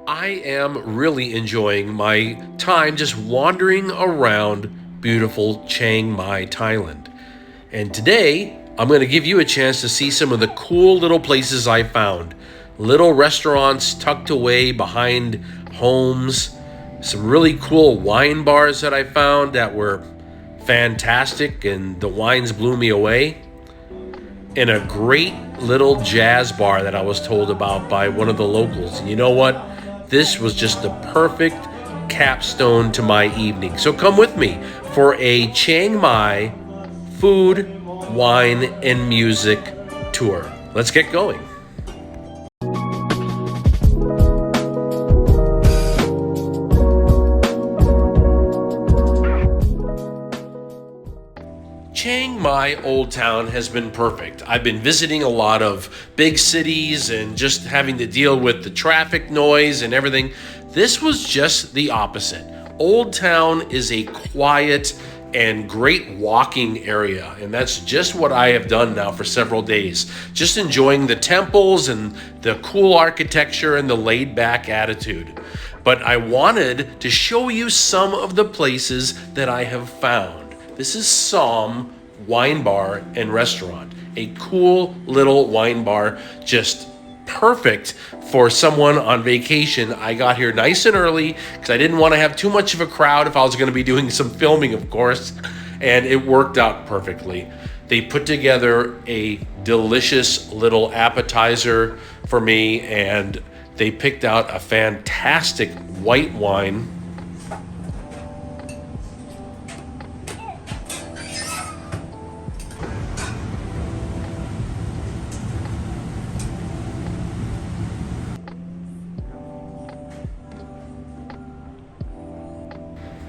I am really enjoying my time just wandering around beautiful Chiang Mai, Thailand. And today, I'm going to give you a chance to see some of the cool little places I found. Little restaurants tucked away behind homes, some really cool wine bars that I found that were fantastic, and the wines blew me away, and a great little jazz bar that I was told about by one of the locals. And you know what? This was just the perfect capstone to my evening. So come with me for a Chiang Mai food, wine, and music tour. Let's get going. Chiang Mai Old Town has been perfect. I've been visiting a lot of big cities and just having to deal with the traffic noise and everything. This was just the opposite. Old Town is a quiet and great walking area, and that's just what I have done now for several days. Just enjoying the temples and the cool architecture and the laid-back attitude. But I wanted to show you some of the places that I have found. This is Som Wine Bar and Restaurant, a cool little wine bar, just perfect for someone on vacation. I got here nice and early because I didn't want to have too much of a crowd if I was going to be doing some filming, of course, and it worked out perfectly. They put together a delicious little appetizer for me, and they picked out a fantastic white wine.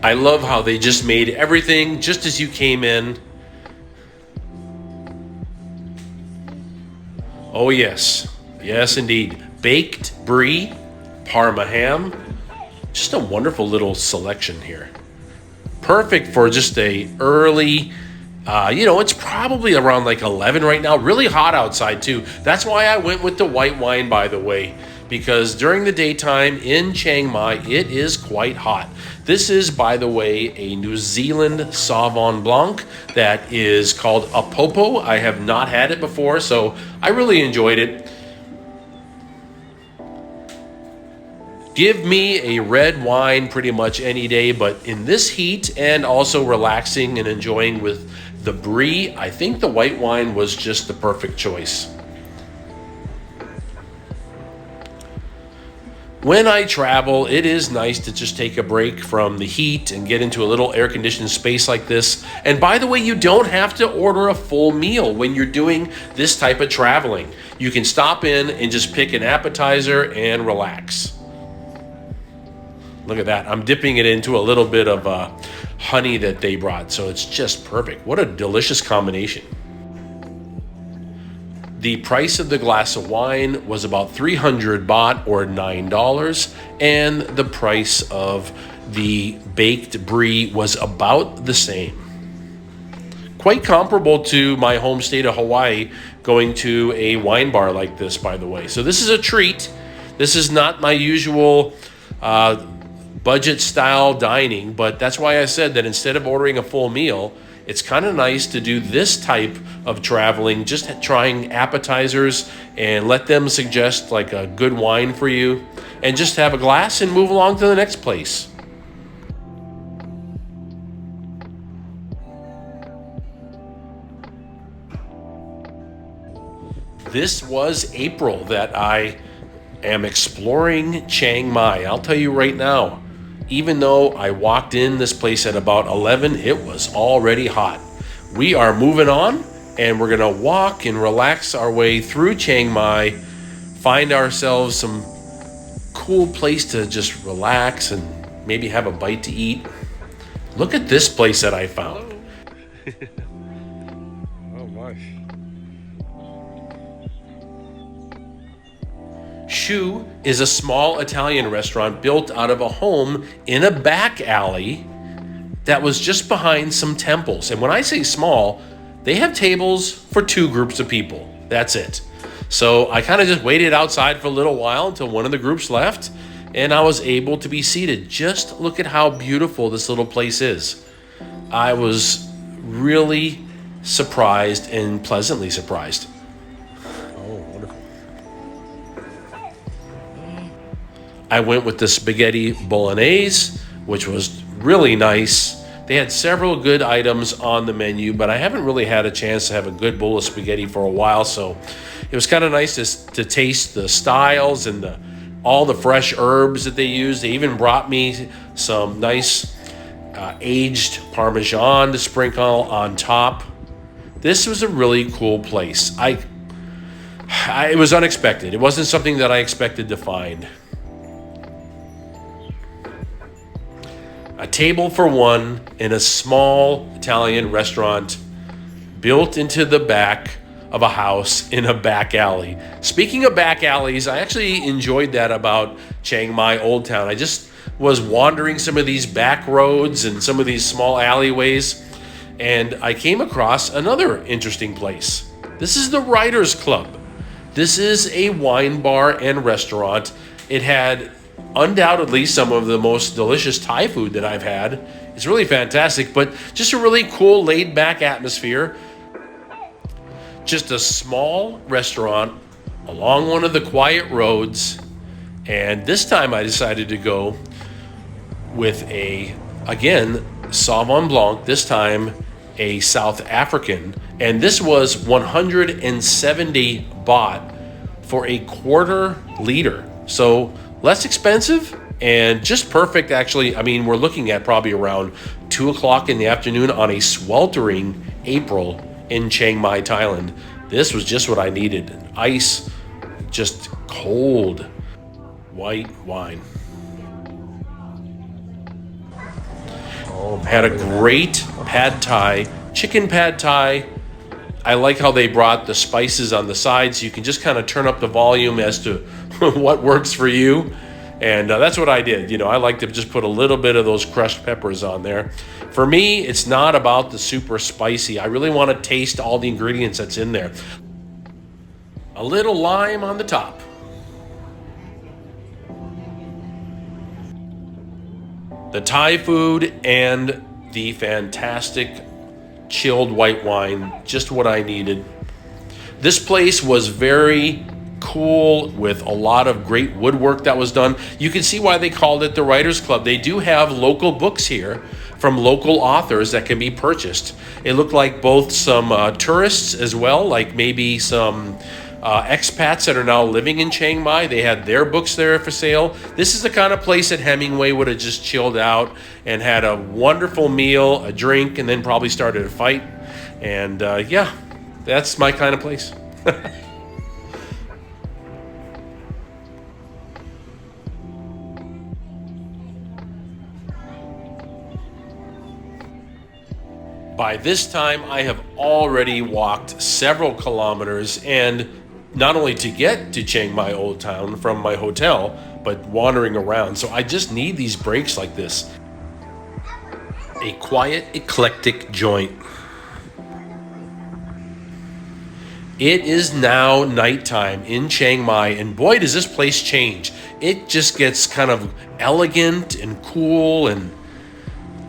I love how they just made everything just as you came in. Oh yes, yes indeed. Baked brie, parma ham, just a wonderful little selection here. Perfect for just a early, it's probably around like 11 right now. Really hot outside too. That's why I went with the white wine, by the way, because during the daytime in Chiang Mai, it is quite hot. This is, by the way, a New Zealand Sauvignon Blanc that is called a Popo. I have not had it before, so I really enjoyed it. Give me a red wine pretty much any day, but in this heat and also relaxing and enjoying with the brie, I think the white wine was just the perfect choice. When I travel, it is nice to just take a break from the heat and get into a little air-conditioned space like this. And by the way, you don't have to order a full meal when you're doing this type of traveling. You can stop in and just pick an appetizer and relax. Look at that. I'm dipping it into a little bit of honey that they brought, so it's just perfect. What a delicious combination. The price of the glass of wine was about 300 baht or $9, and the price of the baked brie was about the same. Quite comparable to my home state of Hawaii, going to a wine bar like this, by the way. So this is a treat. This is not my usual budget style dining, but that's why I said that instead of ordering a full meal, it's kind of nice to do this type of traveling, just trying appetizers and let them suggest like a good wine for you, and just have a glass and move along to the next place. This was April that I am exploring Chiang Mai. I'll tell you right now, even though I walked in this place at about 11, it was already hot. We are moving on, and we're gonna walk and relax our way through Chiang Mai, find ourselves some cool place to just relax and maybe have a bite to eat. Look at this place that I found. Oh my. Shu is a small Italian restaurant built out of a home in a back alley that was just behind some temples. And when I say small, they have tables for 2 groups of people. That's it. So I kind of just waited outside for a little while until one of the groups left, and I was able to be seated. Just look at how beautiful this little place is. I was really surprised and pleasantly surprised. Oh, wonderful. I went with the spaghetti bolognese, which was really nice. They had several good items on the menu, but I haven't really had a chance to have a good bowl of spaghetti for a while, so it was kind of nice to taste the styles and all the fresh herbs that they use. They even brought me some nice aged Parmesan to sprinkle on top. This was a really cool place. It was unexpected. It wasn't something that I expected to find. A table for one in a small Italian restaurant built into the back of a house in a back alley. Speaking of back alleys, I actually enjoyed that about Chiang Mai Old Town. I just was wandering some of these back roads and some of these small alleyways, and I came across another interesting place. This is the Writers Club. This is a wine bar and restaurant. It had undoubtedly some of the most delicious Thai food that I've had. It's really fantastic, but just a really cool laid-back atmosphere. Just a small restaurant along one of the quiet roads, and this time I decided to go with again, Sauvignon Blanc, this time a South African, and this was 170 baht for a quarter liter. So less expensive and just perfect, actually. I mean, we're looking at probably around 2 o'clock in the afternoon on a sweltering April in Chiang Mai, Thailand. This was just what I needed. Ice, just cold white wine. Had a great pad thai, chicken pad thai. I like how they brought the spices on the side, so you can just kind of turn up the volume as to what works for you. And that's what I did. You know, I like to just put a little bit of those crushed peppers on there. For me, it's not about the super spicy. I really want to taste all the ingredients that's in there. A little lime on the top. The Thai food and the fantastic chilled white wine, just what I needed. This place was very cool with a lot of great woodwork that was done. You can see why they called it the Writers Club. They do have local books here from local authors that can be purchased. It looked like both some tourists as well, like maybe some expats that are now living in Chiang Mai. They had their books there for sale. This is the kind of place that Hemingway would have just chilled out and had a wonderful meal, a drink, and then probably started a fight. And yeah, that's my kind of place. By this time, I have already walked several kilometers, and not only to get to Chiang Mai Old Town from my hotel, but wandering around. So I just need these breaks like this. A quiet, eclectic joint. It is now nighttime in Chiang Mai, and boy, does this place change. It just gets kind of elegant and cool, and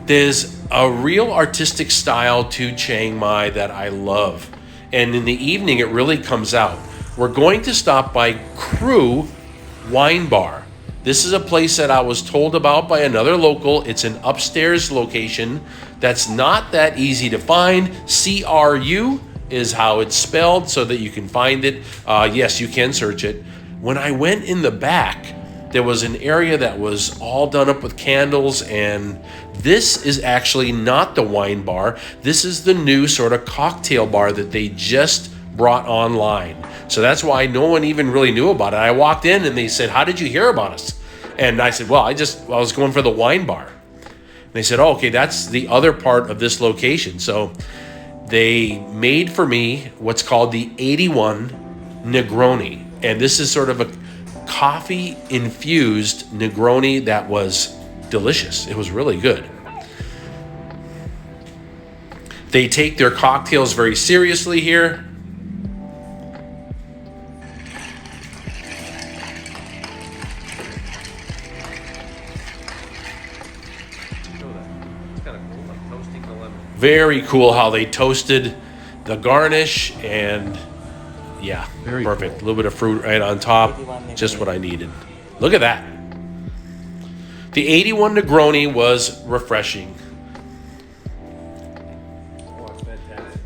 there's a real artistic style to Chiang Mai that I love. And in the evening, it really comes out. We're going to stop by Cru Wine Bar. This is a place that I was told about by another local. It's an upstairs location that's not that easy to find. CRU is how it's spelled so that you can find it. Yes, you can search it. When I went in the back, there was an area that was all done up with candles, and this is actually not the wine bar. This is the new sort of cocktail bar that they just brought online. So that's why no one even really knew about it. I walked in and they said, "How did you hear about us?" And I said, "Well, I was going for the wine bar." And they said, "Oh, okay, that's the other part of this location." So they made for me what's called the 81 Negroni. And this is sort of a coffee-infused Negroni that was delicious. It was really good. They take their cocktails very seriously here. Very cool how they toasted the garnish, and yeah, Very perfect. cool. A little bit of fruit right on top, just what I needed. Look at that. The 81 Negroni was refreshing.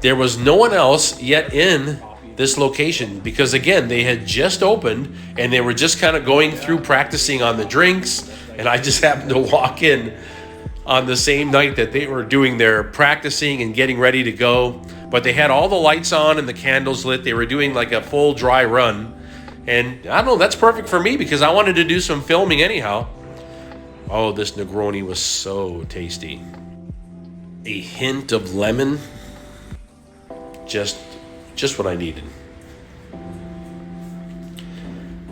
There was no one else yet in this location because, again, they had just opened and they were just kind of going through practicing on the drinks, and I just happened to walk in on the same night that they were doing their practicing and getting ready to go. But they had all the lights on and the candles lit. They were doing like a full dry run, and I don't know, that's perfect for me because I wanted to do some filming anyhow. Oh, this Negroni was so tasty. A hint of lemon. Just what I needed.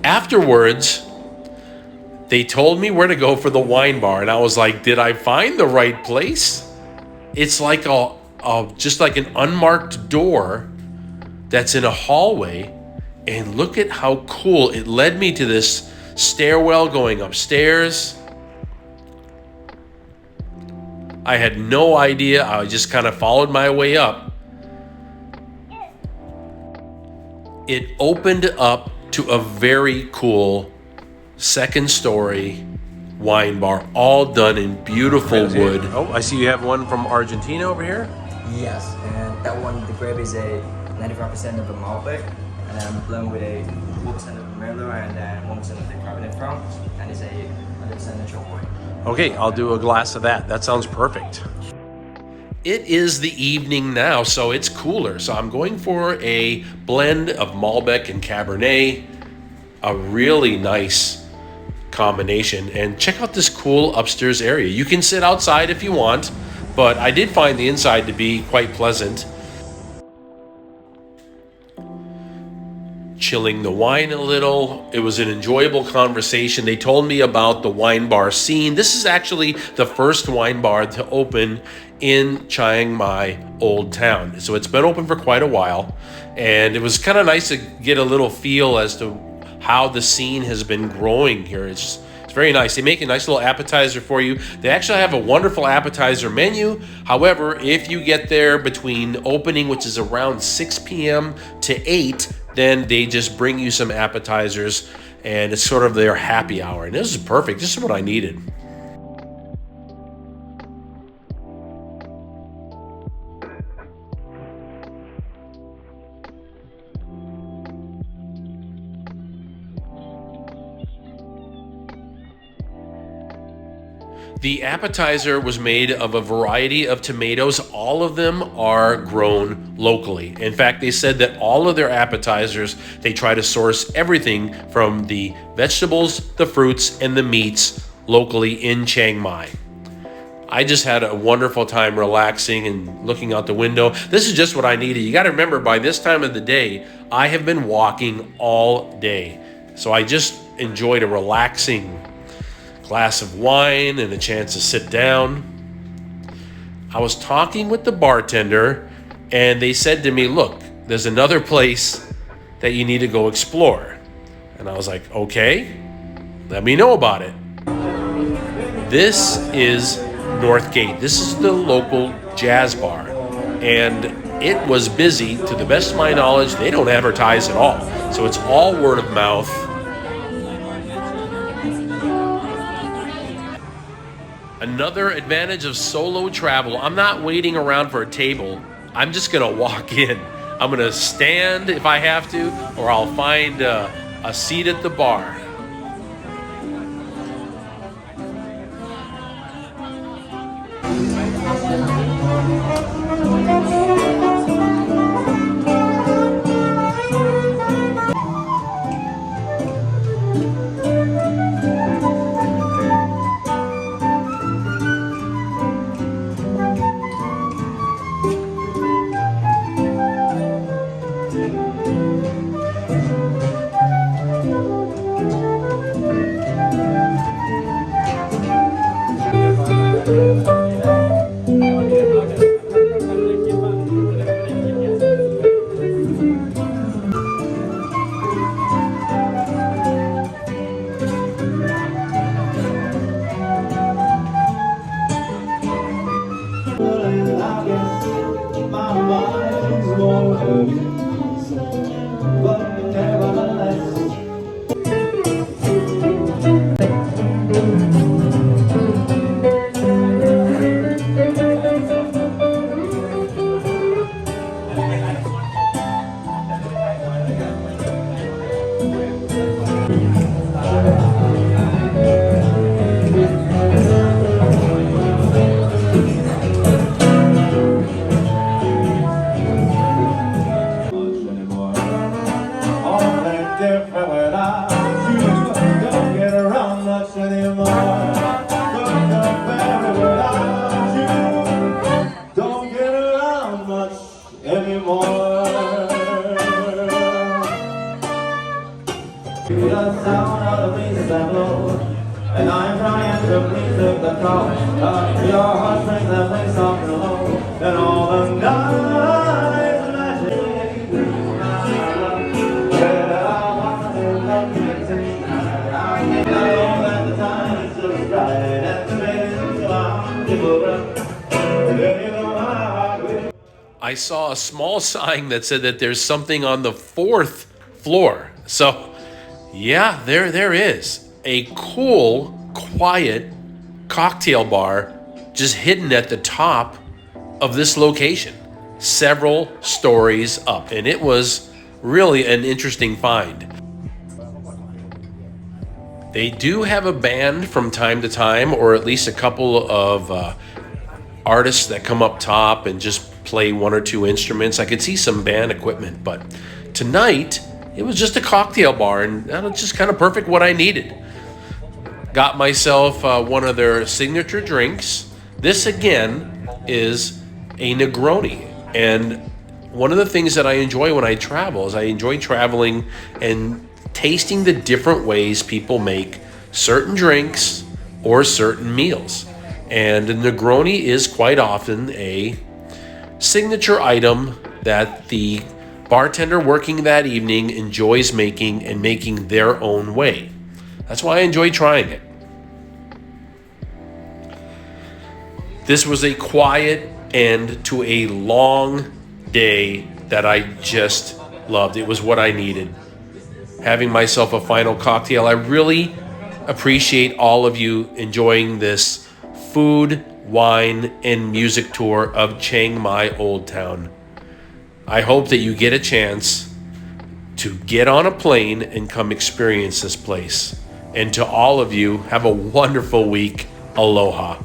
Afterwards, they told me where to go for the wine bar, and I was like, did I find the right place? It's like just like an unmarked door that's in a hallway, and look at how cool. It led me to this stairwell going upstairs. I had no idea. I just kind of followed my way up. It opened up to a very cool second story wine bar, all done in beautiful wood. Oh, I see you have one from Argentina over here. Yes, and that one, the grape is a 95% of the Malbec, and then blend with a 4% of the Merlot, and then 1% of the Cabernet Franc, and it's a 100% natural wine. Okay, I'll do a glass of that. That sounds perfect. It is the evening now, so it's cooler. So I'm going for a blend of Malbec and Cabernet. A really nice combination. And check out this cool upstairs area. You can sit outside if you want, but I did find the inside to be quite pleasant. Chilling the wine a little. It was an enjoyable conversation. They told me about the wine bar scene. This is actually the first wine bar to open in Chiang Mai Old Town. So it's been open for quite a while, and it was kind of nice to get a little feel as to how the scene has been growing here. It's very nice. They make a nice little appetizer for you. They actually have a wonderful appetizer menu. However, if you get there between opening, which is around 6 p.m. to 8, then they just bring you some appetizers, and it's sort of their happy hour. And this is perfect. This is what I needed. The appetizer was made of a variety of tomatoes. All of them are grown locally. In fact, they said that all of their appetizers, they try to source everything from the vegetables, the fruits, and the meats locally in Chiang Mai. I just had a wonderful time relaxing and looking out the window. This is just what I needed. You got to remember, by this time of the day, I have been walking all day. So I just enjoyed a relaxing glass of wine and a chance to sit down. I was talking with the bartender, and they said to me, look, there's another place that you need to go explore. And I was like, okay, let me know about it. This is Northgate. This is the local jazz bar, and it was busy. To the best of my knowledge, they don't advertise at all. So it's all word of mouth. Another advantage of solo travel, I'm not waiting around for a table. I'm just gonna walk in. I'm gonna stand if I have to, or I'll find a seat at the bar. anymore. Don't compare without you. Don't get around much anymore. Feel the sound of the breeze that blows, and I'm trying to please the call of your heartstrings that play soft and low, and all the nights magic. But I want to love you tonight. I know that the time is just right, and the minutes are people run. Then you know my heart will. I saw a small sign that said that there's something on the 4th floor. So, yeah, there is a cool, quiet cocktail bar just hidden at the top of this location, several stories up. And it was really an interesting find. They do have a band from time to time, or at least a couple of artists that come up top and just play one or two instruments. I could see some band equipment, but tonight it was just a cocktail bar, and that was just kind of perfect what I needed. Got myself one of their signature drinks. This again is a Negroni, and one of the things that I enjoy when I travel is I enjoy traveling and tasting the different ways people make certain drinks or certain meals. And the Negroni is quite often a signature item that the bartender working that evening enjoys making and making their own way. That's why I enjoy trying it. This was a quiet end to a long day that I just loved. It was what I needed. Having myself a final cocktail. I really appreciate all of you enjoying this food, wine, and music tour of Chiang Mai Old Town. I hope that you get a chance to get on a plane and come experience this place. And to all of you, have a wonderful week. Aloha.